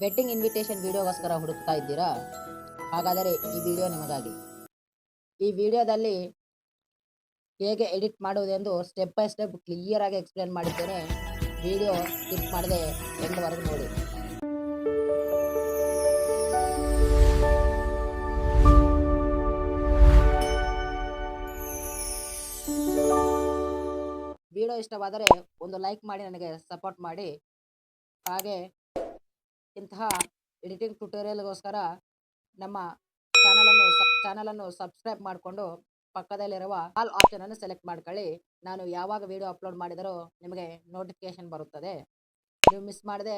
Wedding invitation ವಿಡಿಯೋಗೋಸ್ಕರ ಹುಡುಕ್ತಾ ಇದ್ದೀರಾ? ಹಾಗಾದರೆ ಈ ವಿಡಿಯೋ ನಿಮಗಾಗಿ. ಈ ವಿಡಿಯೋದಲ್ಲಿ ಹೇಗೆ ಎಡಿಟ್ ಮಾಡುವುದೆಂದು ಸ್ಟೆಪ್ ಬೈ ಸ್ಟೆಪ್ ಕ್ಲಿಯರ್ ಆಗಿ ಎಕ್ಸ್ಪ್ಲೇನ್ ಮಾಡಿದ್ದೇನೆ. ವಿಡಿಯೋ ಸ್ಕಿಪ್ ಮಾಡದೆ ಎಂಡ್ವರೆಗೂ ನೋಡಿ. ವಿಡಿಯೋ ಇಷ್ಟವಾದರೆ ಒಂದು ಲೈಕ್ ಮಾಡಿ ನನಗೆ ಸಪೋರ್ಟ್ ಮಾಡಿ. ಹಾಗೆ ಇಂತಹ ಎಡಿಟಿಂಗ್ ಟ್ಯುಟೋರಿಯಲ್ಗೋಸ್ಕರ ನಮ್ಮ ಚಾನಲನ್ನು ಸಬ್ಸ್ಕ್ರೈಬ್ ಮಾಡಿಕೊಂಡು ಪಕ್ಕದಲ್ಲಿರುವ ಆಲ್ ಆಪ್ಷನ್ ಅನ್ನು ಸೆಲೆಕ್ಟ್ ಮಾಡ್ಕೊಳ್ಳಿ. ನಾನು ಯಾವಾಗ ವಿಡಿಯೋ ಅಪ್ಲೋಡ್ ಮಾಡಿದರೂ ನಿಮಗೆ ನೋಟಿಫಿಕೇಶನ್ ಬರುತ್ತದೆ. ನೀವು ಮಿಸ್ ಮಾಡದೆ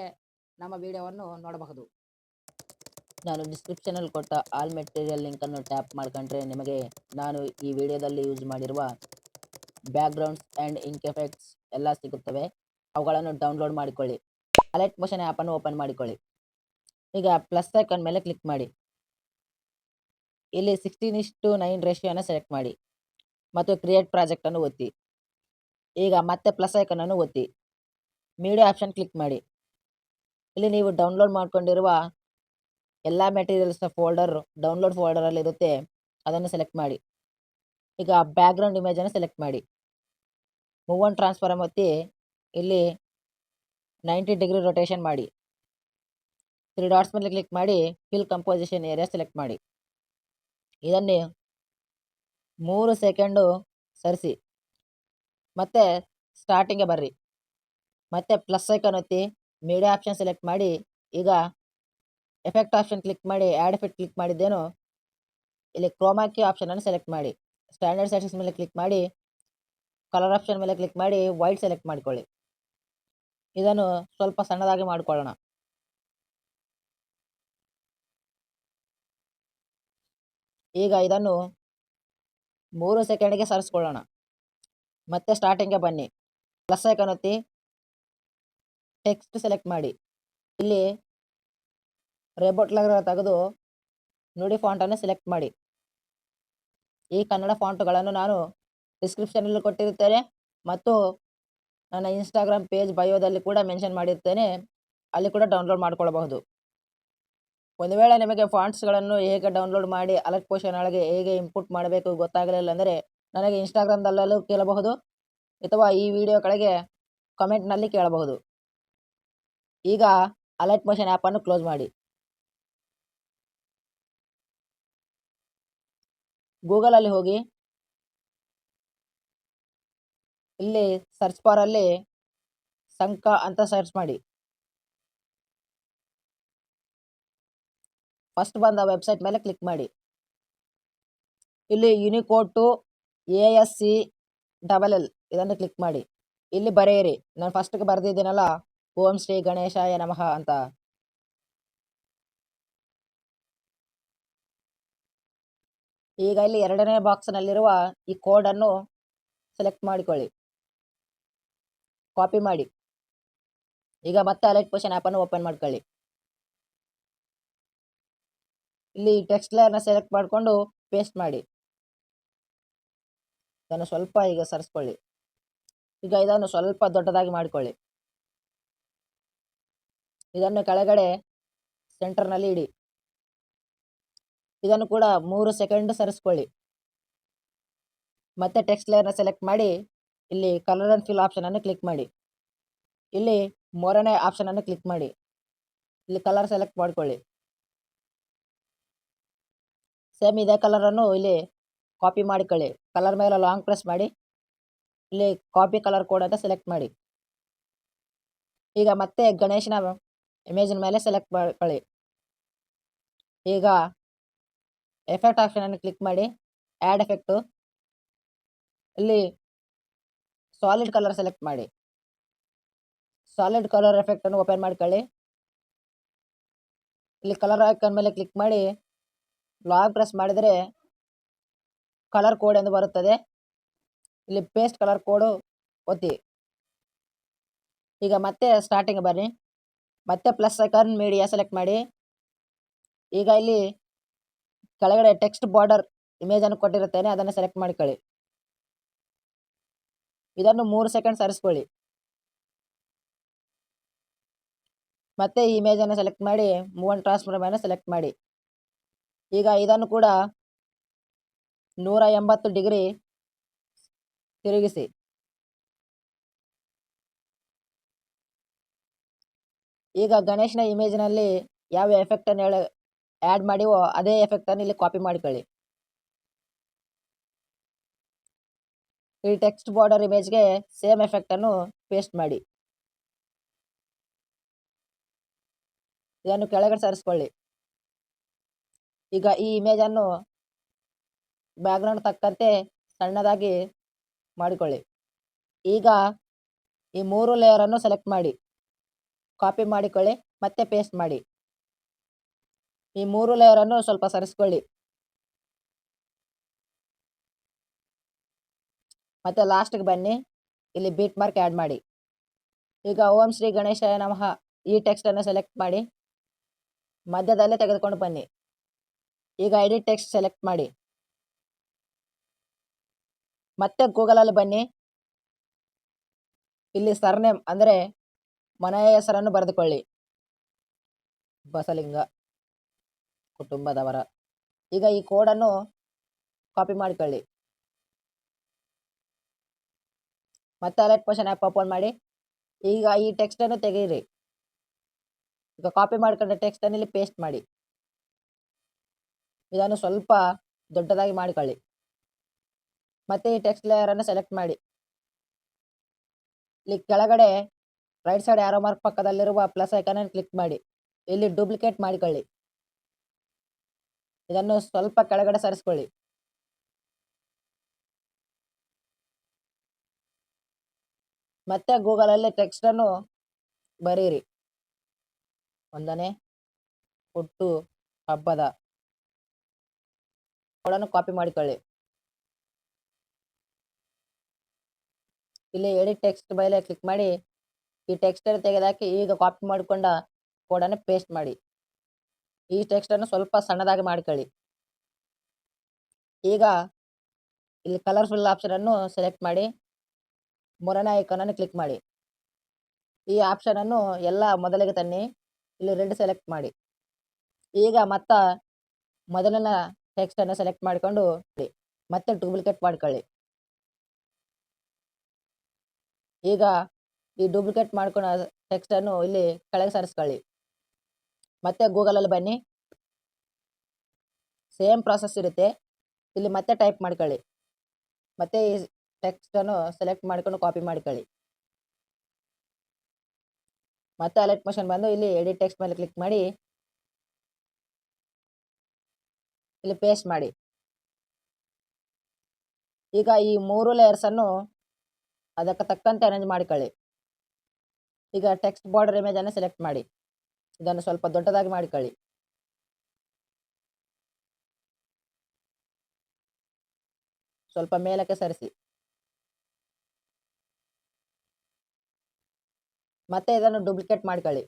ನಮ್ಮ ವಿಡಿಯೋವನ್ನು ನೋಡಬಹುದು. ನಾನು ಡಿಸ್ಕ್ರಿಪ್ಷನಲ್ಲಿ ಕೊಟ್ಟ ಆಲ್ ಮೆಟೀರಿಯಲ್ ಲಿಂಕನ್ನು ಟ್ಯಾಪ್ ಮಾಡ್ಕೊಂಡ್ರೆ ನಿಮಗೆ ನಾನು ಈ ವಿಡಿಯೋದಲ್ಲಿ ಯೂಸ್ ಮಾಡಿರುವ ಬ್ಯಾಕ್ಗ್ರೌಂಡ್ಸ್ ಆ್ಯಂಡ್ ಇಂಕ್ ಎಫೆಕ್ಟ್ಸ್ ಎಲ್ಲ ಸಿಗುತ್ತವೆ. ಅವುಗಳನ್ನು ಡೌನ್ಲೋಡ್ ಮಾಡಿಕೊಳ್ಳಿ. ಅಲೈಟ್ ಮೋಷನ್ ಆ್ಯಪನ್ನು ಓಪನ್ ಮಾಡಿಕೊಳ್ಳಿ. ಈಗ ಪ್ಲಸ್ ಐಕಾನ್ ಮೇಲೆ ಕ್ಲಿಕ್ ಮಾಡಿ. ಇಲ್ಲಿ 16:9 ರೇಷಿಯೋನ ಸೆಲೆಕ್ಟ್ ಮಾಡಿ ಮತ್ತು ಕ್ರಿಯೇಟ್ ಪ್ರಾಜೆಕ್ಟನ್ನು ಒತ್ತಿ. ಈಗ ಮತ್ತೆ ಪ್ಲಸ್ ಐಕಾನನ್ನು ಒತ್ತಿ ಮೀಡಿಯಾ ಆಪ್ಷನ್ ಕ್ಲಿಕ್ ಮಾಡಿ. ಇಲ್ಲಿ ನೀವು ಡೌನ್ಲೋಡ್ ಮಾಡ್ಕೊಂಡಿರುವ ಎಲ್ಲ ಮೆಟೀರಿಯಲ್ಸ್ನ ಫೋಲ್ಡರ್ ಡೌನ್ಲೋಡ್ ಫೋಲ್ಡರಲ್ಲಿ ಇರುತ್ತೆ, ಅದನ್ನು ಸೆಲೆಕ್ಟ್ ಮಾಡಿ. ಈಗ ಬ್ಯಾಕ್ಗ್ರೌಂಡ್ ಇಮೇಜನ್ನು ಸೆಲೆಕ್ಟ್ ಮಾಡಿ. ಮೂವ್ ಆನ್ ಟ್ರಾನ್ಸ್ಫಾರ್ಮ್ ಒತ್ತಿ ಇಲ್ಲಿ 90 ಡಿಗ್ರಿ ರೊಟೇಷನ್ ಮಾಡಿ. 3 ಡಾಟ್ಸ್ ಮೇಲೆ ಕ್ಲಿಕ್ ಮಾಡಿ ಫಿಲ್ ಕಂಪೋಸಿಷನ್ ಏರಿಯಾ ಸೆಲೆಕ್ಟ್ ಮಾಡಿ. ಇದನ್ನು 3 ಸೆಕೆಂಡು ಸರಿಸಿ ಮತ್ತೆ ಸ್ಟಾರ್ಟಿಂಗ್ಗೆ ಬರ್ರಿ. ಮತ್ತೆ ಪ್ಲಸ್ ಐಕಾನ್ ಒತ್ತಿ ಮೀಡಿಯಾ ಆಪ್ಷನ್ ಸೆಲೆಕ್ಟ್ ಮಾಡಿ. ಈಗ ಎಫೆಕ್ಟ್ ಆಪ್ಷನ್ ಕ್ಲಿಕ್ ಮಾಡಿ ಆ್ಯಡ್ ಎಫೆಕ್ಟ್ ಕ್ಲಿಕ್ ಮಾಡಿದ್ದೇನು. ಇಲ್ಲಿ ಕ್ರೋಮಾಕಿ ಆಪ್ಷನನ್ನು ಸೆಲೆಕ್ಟ್ ಮಾಡಿ. ಸ್ಟ್ಯಾಂಡರ್ಡ್ ಸೆಟ್ಟಿಂಗ್ಸ್ ಮೇಲೆ ಕ್ಲಿಕ್ ಮಾಡಿ ಕಲರ್ ಆಪ್ಷನ್ ಮೇಲೆ ಕ್ಲಿಕ್ ಮಾಡಿ ವೈಟ್ ಸೆಲೆಕ್ಟ್ ಮಾಡಿಕೊಳ್ಳಿ. ಇದನ್ನು ಸ್ವಲ್ಪ ಸಣ್ಣದಾಗಿ ಮಾಡಿಕೊಳ್ಳೋಣ. ಈಗ ಇದನ್ನು 3 ಸೆಕೆಂಡ್ಗೆ ಸರಿಸ್ಕೊಳ್ಳೋಣ. ಮತ್ತೆ ಸ್ಟಾರ್ಟಿಂಗ್ಗೆ ಬನ್ನಿ. ಪ್ಲಸ್ ಐಕಾನ್ ಒತ್ತಿ ಟೆಕ್ಸ್ಟ್ ಸೆಲೆಕ್ಟ್ ಮಾಡಿ. ಇಲ್ಲಿ ರೇಬೋಟ್ಲರ್ ತೆಗೆದು ನುಡಿ ಫಾಂಟನ್ನು ಸೆಲೆಕ್ಟ್ ಮಾಡಿ. ಈ ಕನ್ನಡ ಫಾಂಟ್ಗಳನ್ನು ನಾನು ಡಿಸ್ಕ್ರಿಪ್ಷನಲ್ಲಿ ಕೊಟ್ಟಿರುತ್ತೇನೆ ಮತ್ತು ನನ್ನ ಇನ್ಸ್ಟಾಗ್ರಾಮ್ ಪೇಜ್ ಬಯೋದಲ್ಲಿ ಕೂಡ ಮೆನ್ಷನ್ ಮಾಡಿರ್ತೇನೆ, ಅಲ್ಲಿ ಕೂಡ ಡೌನ್ಲೋಡ್ ಮಾಡ್ಕೊಳ್ಬಹುದು. ಒಂದು ವೇಳೆ ನಿಮಗೆ ಫಾಂಟ್ಸ್ಗಳನ್ನು ಹೇಗೆ ಡೌನ್ಲೋಡ್ ಮಾಡಿ ಅಲರ್ಟ್ ಮೋಷನ್ ಒಳಗೆ ಹೇಗೆ ಇಂಪುಟ್ ಮಾಡಬೇಕು ಗೊತ್ತಾಗಲಿಲ್ಲ ಅಂದರೆ ನನಗೆ ಇನ್ಸ್ಟಾಗ್ರಾಮ್ದಲ್ಲೂ ಕೇಳಬಹುದು ಅಥವಾ ಈ ವಿಡಿಯೋ ಕೆಳಗೆ ಕಮೆಂಟ್ನಲ್ಲಿ ಕೇಳಬಹುದು. ಈಗ ಅಲರ್ಟ್ ಮೋಷನ್ ಆ್ಯಪನ್ನು ಕ್ಲೋಸ್ ಮಾಡಿ. ಗೂಗಲಲ್ಲಿ ಹೋಗಿ ಇಲ್ಲಿ ಸರ್ಚ್ ಬಾರಲ್ಲಿ ಸಂಕ ಅಂತ ಸರ್ಚ್ ಮಾಡಿ. ಫಸ್ಟ್ ಬಂದ ವೆಬ್ಸೈಟ್ ಮೇಲೆ ಕ್ಲಿಕ್ ಮಾಡಿ. ಇಲ್ಲಿ ಯುನಿಕೋಡ್ ಟು ASCLL ಇದನ್ನು ಕ್ಲಿಕ್ ಮಾಡಿ. ಇಲ್ಲಿ ಬರೆಯಿರಿ. ನಾನು ಫಸ್ಟ್ಗೆ ಬರೆದಿದ್ದೀನಲ್ಲ, ಓಂ ಶ್ರೀ ಗಣೇಶಾಯ ನಮಃ ಅಂತ. ಈಗ ಇಲ್ಲಿ ಎರಡನೇ ಬಾಕ್ಸ್ನಲ್ಲಿರುವ ಈ ಕೋಡನ್ನು ಸೆಲೆಕ್ಟ್ ಮಾಡಿಕೊಳ್ಳಿ, ಕಾಪಿ ಮಾಡಿ. ಈಗ ಮತ್ತೆ ಅಲರ್ಟ್ ಮೋಷನ್ ಆ್ಯಪನ್ನು ಓಪನ್ ಮಾಡ್ಕೊಳ್ಳಿ. ಇಲ್ಲಿ ಟೆಕ್ಸ್ಟ್ ಲೇಯರ್ನ ಸೆಲೆಕ್ಟ್ ಮಾಡಿಕೊಂಡು ಪೇಸ್ಟ್ ಮಾಡಿ. ಇದನ್ನು ಸ್ವಲ್ಪ ಈಗ ಸರಿಸ್ಕೊಳ್ಳಿ. ಈಗ ಇದನ್ನು ಸ್ವಲ್ಪ ದೊಡ್ಡದಾಗಿ ಮಾಡಿಕೊಳ್ಳಿ. ಇದನ್ನು ಕೆಳಗಡೆ ಸೆಂಟರ್ನಲ್ಲಿ ಇಡಿ. ಇದನ್ನು ಕೂಡ 3 ಸೆಕೆಂಡ್ ಸರಿಸ್ಕೊಳ್ಳಿ. ಮತ್ತೆ ಟೆಕ್ಸ್ಟ್ ಲೇಯರ್ನ ಸೆಲೆಕ್ಟ್ ಮಾಡಿ ಇಲ್ಲಿ ಕಲರ್ ಆ್ಯಂಡ್ ಫಿಲ್ ಆಪ್ಷನನ್ನು ಕ್ಲಿಕ್ ಮಾಡಿ. ಇಲ್ಲಿ ಮೂರನೇ ಆಪ್ಷನನ್ನು ಕ್ಲಿಕ್ ಮಾಡಿ. ಇಲ್ಲಿ ಕಲರ್ ಸೆಲೆಕ್ಟ್ ಮಾಡಿಕೊಳ್ಳಿ. ಸೇಮ್ ಇದೇ ಕಲರನ್ನು ಇಲ್ಲಿ ಕಾಪಿ ಮಾಡಿಕೊಳ್ಳಿ. ಕಲರ್ ಮೇಲೆ ಲಾಂಗ್ ಪ್ರೆಸ್ ಮಾಡಿ ಇಲ್ಲಿ ಕಾಪಿ ಕಲರ್ ಕೋಡ್ ಅಂತ ಸೆಲೆಕ್ಟ್ ಮಾಡಿ. ಈಗ ಮತ್ತೆ ಗಣೇಶನ ಇಮೇಜಿನ ಮೇಲೆ ಸೆಲೆಕ್ಟ್ ಮಾಡ್ಕೊಳ್ಳಿ. ಈಗ ಎಫೆಕ್ಟ್ ಆಪ್ಷನನ್ನು ಕ್ಲಿಕ್ ಮಾಡಿ ಆ್ಯಡ್ ಎಫೆಕ್ಟು. ಇಲ್ಲಿ ಸಾಲಿಡ್ ಕಲರ್ ಸೆಲೆಕ್ಟ್ ಮಾಡಿ. ಸಾಲಿಡ್ ಕಲರ್ ಎಫೆಕ್ಟನ್ನು ಓಪನ್ ಮಾಡ್ಕೊಳ್ಳಿ. ಇಲ್ಲಿ ಕಲರ್ ಐಕಾನ್ ಮೇಲೆ ಕ್ಲಿಕ್ ಮಾಡಿ ಲಾಂಗ್ ಪ್ರೆಸ್ ಮಾಡಿದರೆ ಕಲರ್ ಕೋಡ್ ಎಂದು ಬರುತ್ತದೆ. ಇಲ್ಲಿ ಪೇಸ್ಟ್ ಕಲರ್ ಕೋಡು ಒತ್ತಿ. ಈಗ ಮತ್ತೆ ಸ್ಟಾರ್ಟಿಂಗ್ ಬನ್ನಿ. ಮತ್ತೆ ಪ್ಲಸ್ ಐಕಾನ್ ಮೀಡಿಯಾ ಸೆಲೆಕ್ಟ್ ಮಾಡಿ. ಈಗ ಇಲ್ಲಿ ಕೆಳಗಡೆ ಟೆಕ್ಸ್ಟ್ ಬಾರ್ಡರ್ ಇಮೇಜನ್ನು ಕೊಟ್ಟಿರುತ್ತೇನೆ, ಅದನ್ನು ಸೆಲೆಕ್ಟ್ ಮಾಡಿಕೊಳ್ಳಿ. ಇದನ್ನು 3 ಸೆಕೆಂಡ್ ಸರಿಸ್ಕೊಳ್ಳಿ. ಮತ್ತೆ ಈ ಇಮೇಜನ್ನು ಸೆಲೆಕ್ಟ್ ಮಾಡಿ ಮೂವ್ ಅಂಡ್ ಟ್ರಾನ್ಸ್ಫಾರ್ಮ್ ಅನ್ನು ಸೆಲೆಕ್ಟ್ ಮಾಡಿ. ಈಗ ಇದನ್ನು ಕೂಡ 180 ಡಿಗ್ರಿ ತಿರುಗಿಸಿ. ಈಗ ಗಣೇಶನ ಇಮೇಜ್ನಲ್ಲಿ ಯಾವ ಎಫೆಕ್ಟನ್ನು ಆ್ಯಡ್ ಮಾಡಿವೋ ಅದೇ ಎಫೆಕ್ಟನ್ನು ಇಲ್ಲಿ ಕಾಪಿ ಮಾಡಿಕೊಳ್ಳಿ. ಈ ಟೆಕ್ಸ್ಟ್ ಬಾರ್ಡರ್ ಇಮೇಜ್ಗೆ ಸೇಮ್ ಎಫೆಕ್ಟನ್ನು ಪೇಸ್ಟ್ ಮಾಡಿ. ಇದನ್ನು ಕೆಳಗಡೆ ಸರಿಸ್ಕೊಳ್ಳಿ. ಈಗ ಈ ಇಮೇಜನ್ನು ಬ್ಯಾಕ್ಗ್ರೌಂಡ್ ತಕ್ಕಂತೆ ಸಣ್ಣದಾಗಿ ಮಾಡಿಕೊಳ್ಳಿ. ಈಗ ಈ 3 ಲೇಯರನ್ನು ಸೆಲೆಕ್ಟ್ ಮಾಡಿ, ಕಾಪಿ ಮಾಡಿಕೊಳ್ಳಿ, ಮತ್ತೆ ಪೇಸ್ಟ್ ಮಾಡಿ. ಈ 3 ಲೇಯರನ್ನು ಸ್ವಲ್ಪ ಸರಿಸ್ಕೊಳ್ಳಿ. ಮತ್ತೆ ಲಾಸ್ಟ್ಗೆ ಬನ್ನಿ, ಇಲ್ಲಿ ಬೀಟ್ ಮಾರ್ಕ್ ಆ್ಯಡ್ ಮಾಡಿ. ಈಗ ಓಂ ಶ್ರೀ ಗಣೇಶಾಯ ನಮಃ ಈ ಟೆಕ್ಸ್ಟನ್ನು ಸೆಲೆಕ್ಟ್ ಮಾಡಿ ಮಧ್ಯದಲ್ಲೇ ತೆಗೆದುಕೊಂಡು ಬನ್ನಿ. ಈಗ ಎಡಿಟ್ ಟೆಕ್ಸ್ಟ್ ಸೆಲೆಕ್ಟ್ ಮಾಡಿ. ಮತ್ತೆ ಗೂಗಲಲ್ಲಿ ಬನ್ನಿ, ಇಲ್ಲಿ ಸರ್ನೇಮ್ ಅಂದರೆ ಮನೆಯ ಹೆಸರನ್ನು ಬರೆದುಕೊಳ್ಳಿ. ಬಸಲಿಂಗ ಕುಟುಂಬದವರ. ಈಗ ಈ ಕೋಡನ್ನು ಕಾಪಿ ಮಾಡಿಕೊಳ್ಳಿ. ಮತ್ತೆ ಅಲರ್ಟ್ ಮೋಷನ್ ಆ್ಯಪ್ ಓಪನ್ ಮಾಡಿ. ಈಗ ಈ ಟೆಕ್ಸ್ಟನ್ನು ತೆಗೆಯಿರಿ. ಈಗ ಕಾಪಿ ಮಾಡಿಕೊಂಡ ಟೆಕ್ಸ್ಟನ್ನು ಇಲ್ಲಿ ಪೇಸ್ಟ್ ಮಾಡಿ. ಇದನ್ನು ಸ್ವಲ್ಪ ದೊಡ್ಡದಾಗಿ ಮಾಡಿಕೊಳ್ಳಿ. ಮತ್ತೆ ಈ ಟೆಕ್ಸ್ಟ್ ಲೇಯರನ್ನು ಸೆಲೆಕ್ಟ್ ಮಾಡಿ. ಇಲ್ಲಿ ಕೆಳಗಡೆ ರೈಟ್ ಸೈಡ್ ಆರೋ ಮಾರ್ಕ್ ಪಕ್ಕದಲ್ಲಿರುವ ಪ್ಲಸ್ ಐಕಾನನ್ನು ಕ್ಲಿಕ್ ಮಾಡಿ. ಇಲ್ಲಿ ಡೂಪ್ಲಿಕೇಟ್ ಮಾಡಿಕೊಳ್ಳಿ. ಇದನ್ನು ಸ್ವಲ್ಪ ಕೆಳಗಡೆ ಸರಿಸ್ಕೊಳ್ಳಿ. ಮತ್ತೆ ಗೂಗಲಲ್ಲಿ ಟೆಕ್ಸ್ಟನ್ನು ಬರೀರಿ. 1ನೇ ಹುಟ್ಟು ಹಬ್ಬದ ಕೋಡನ್ನು ಕಾಪಿ ಮಾಡಿಕೊಳ್ಳಿ. ಇಲ್ಲಿ ಎಡಿಟ್ ಟೆಕ್ಸ್ಟ್ ಮೇಲೆ ಕ್ಲಿಕ್ ಮಾಡಿ ಈ ಟೆಕ್ಸ್ಟನ್ನು ತೆಗೆದುಹಾಕಿ ಈಗ ಕಾಪಿ ಮಾಡಿಕೊಂಡ ಕೋಡನ್ನು ಪೇಸ್ಟ್ ಮಾಡಿ. ಈ ಟೆಕ್ಸ್ಟನ್ನು ಸ್ವಲ್ಪ ಸಣ್ಣದಾಗಿ ಮಾಡಿಕೊಳ್ಳಿ. ಈಗ ಇಲ್ಲಿ ಕಲರ್ಫುಲ್ ಆಪ್ಷನನ್ನು ಸೆಲೆಕ್ಟ್ ಮಾಡಿ 3ನೇ ಐಕಾನನ್ನು ಕ್ಲಿಕ್ ಮಾಡಿ. ಈ ಆಪ್ಷನನ್ನು ಎಲ್ಲ ಮೊದಲಿಗೆ ತನ್ನಿ. ಇಲ್ಲಿ ರೆಡ್ ಸೆಲೆಕ್ಟ್ ಮಾಡಿ. ಈಗ ಮೊದಲಿನ ಟೆಕ್ಸ್ಟನ್ನು ಸೆಲೆಕ್ಟ್ ಮಾಡಿಕೊಂಡು ಮತ್ತೆ ಡೂಪ್ಲಿಕೇಟ್ ಮಾಡಿಕೊಳ್ಳಿ. ಈಗ ಈ ಡೂಪ್ಲಿಕೇಟ್ ಮಾಡ್ಕೊಂಡ ಟೆಕ್ಸ್ಟನ್ನು ಇಲ್ಲಿ ಕೆಳಗೆ ಸರಿಸ್ಕೊಳ್ಳಿ. ಮತ್ತೆ ಗೂಗಲಲ್ಲಿ ಬನ್ನಿ, ಸೇಮ್ ಪ್ರಾಸೆಸ್ ಇರುತ್ತೆ. ಇಲ್ಲಿ ಮತ್ತೆ ಟೈಪ್ ಮಾಡ್ಕೊಳ್ಳಿ. ಮತ್ತೆ ಈ ಟೆಕ್ಸ್ಟನ್ನು ಸೆಲೆಕ್ಟ್ ಮಾಡಿಕೊಂಡು ಕಾಪಿ ಮಾಡಿಕೊಳ್ಳಿ. ಮತ್ತೆ ಅಲರ್ಟ್ ಮೋಷನ್ ಬಂದು ಇಲ್ಲಿ ಎಡಿಟ್ ಟೆಕ್ಸ್ಟ್ ಮೇಲೆ ಕ್ಲಿಕ್ ಮಾಡಿ ಇಲ್ಲಿ ಪೇಸ್ಟ್ ಮಾಡಿ. ಈಗ ಈ 3 ಲೇಯರ್ಸನ್ನು ಅದಕ್ಕೆ ತಕ್ಕಂತೆ ಅರೇಂಜ್ ಮಾಡಿಕೊಳ್ಳಿ. ಈಗ ಟೆಕ್ಸ್ಟ್ ಬಾರ್ಡರ್ ಇಮೇಜನ್ನು ಸೆಲೆಕ್ಟ್ ಮಾಡಿ. ಇದನ್ನು ಸ್ವಲ್ಪ ದೊಡ್ಡದಾಗಿ ಮಾಡಿಕೊಳ್ಳಿ. ಸ್ವಲ್ಪ ಮೇಲಕ್ಕೆ ಸರಿಸಿ. ಮತ್ತೆ ಇದನ್ನು ಡೂಪ್ಲಿಕೇಟ್ ಮಾಡಿಕೊಳ್ಳಿ.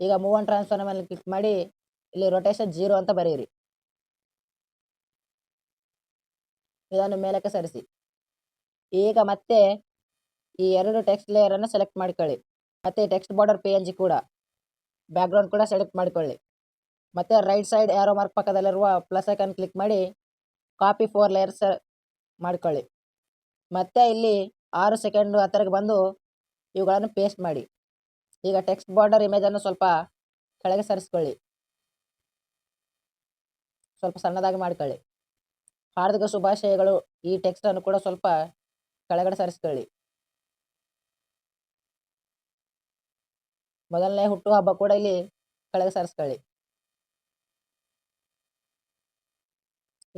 ಈಗ ಮೂವ್ ಅಂಡ್ ಟ್ರಾನ್ಸ್ಫಾರ್ಮ್ ಮೇಲೆ ಕ್ಲಿಕ್ ಮಾಡಿ ಇಲ್ಲಿ ರೊಟೇಷನ್ 0 ಅಂತ ಬರೆಯಿರಿ. ಇದನ್ನು ಮೇಲಕ್ಕೆ ಸರಿಸಿ. ಈಗ ಮತ್ತೆ ಈ 2 ಟೆಕ್ಸ್ಟ್ ಲೇಯರನ್ನು ಸೆಲೆಕ್ಟ್ ಮಾಡಿಕೊಳ್ಳಿ. ಮತ್ತೆ ಟೆಕ್ಸ್ಟ್ ಬಾರ್ಡರ್ PNG ಕೂಡ ಬ್ಯಾಕ್ಗ್ರೌಂಡ್ ಕೂಡ ಸೆಲೆಕ್ಟ್ ಮಾಡಿಕೊಳ್ಳಿ. ಮತ್ತೆ ರೈಟ್ ಸೈಡ್ ಆರೋ ಮಾರ್ಕ್ ಪಕ್ಕದಲ್ಲಿರುವ ಪ್ಲಸ್ ಐಕಾನ್ ಕ್ಲಿಕ್ ಮಾಡಿ ಕಾಪಿ 4 ಲೇಯರ್ಸ್ ಮಾಡಿಕೊಳ್ಳಿ. ಮತ್ತೆ ಇಲ್ಲಿ 6 ಸೆಕೆಂಡ್ ಹತ್ತಿರಕ್ಕೆ ಬಂದು ಇವುಗಳನ್ನು ಪೇಸ್ಟ್ ಮಾಡಿ. ಈಗ ಟೆಕ್ಸ್ಟ್ ಬಾರ್ಡರ್ ಇಮೇಜನ್ನು ಸ್ವಲ್ಪ ಕೆಳಗೆ ಸರಿಸ್ಕೊಳ್ಳಿ. ಸ್ವಲ್ಪ ಸಣ್ಣದಾಗಿ ಮಾಡಿಕೊಳ್ಳಿ. ಹಾರ್ದಿಕ ಶುಭಾಶಯಗಳು ಈ ಟೆಕ್ಸ್ಟನ್ನು ಕೂಡ ಸ್ವಲ್ಪ ಕೆಳಗಡೆ ಸರಿಸ್ಕೊಳ್ಳಿ. ಮೊದಲನೇ ಹುಟ್ಟುಹಬ್ಬ ಕೂಡ ಇಲ್ಲಿ ಕೆಳಗೆ ಸರಿಸ್ಕೊಳ್ಳಿ.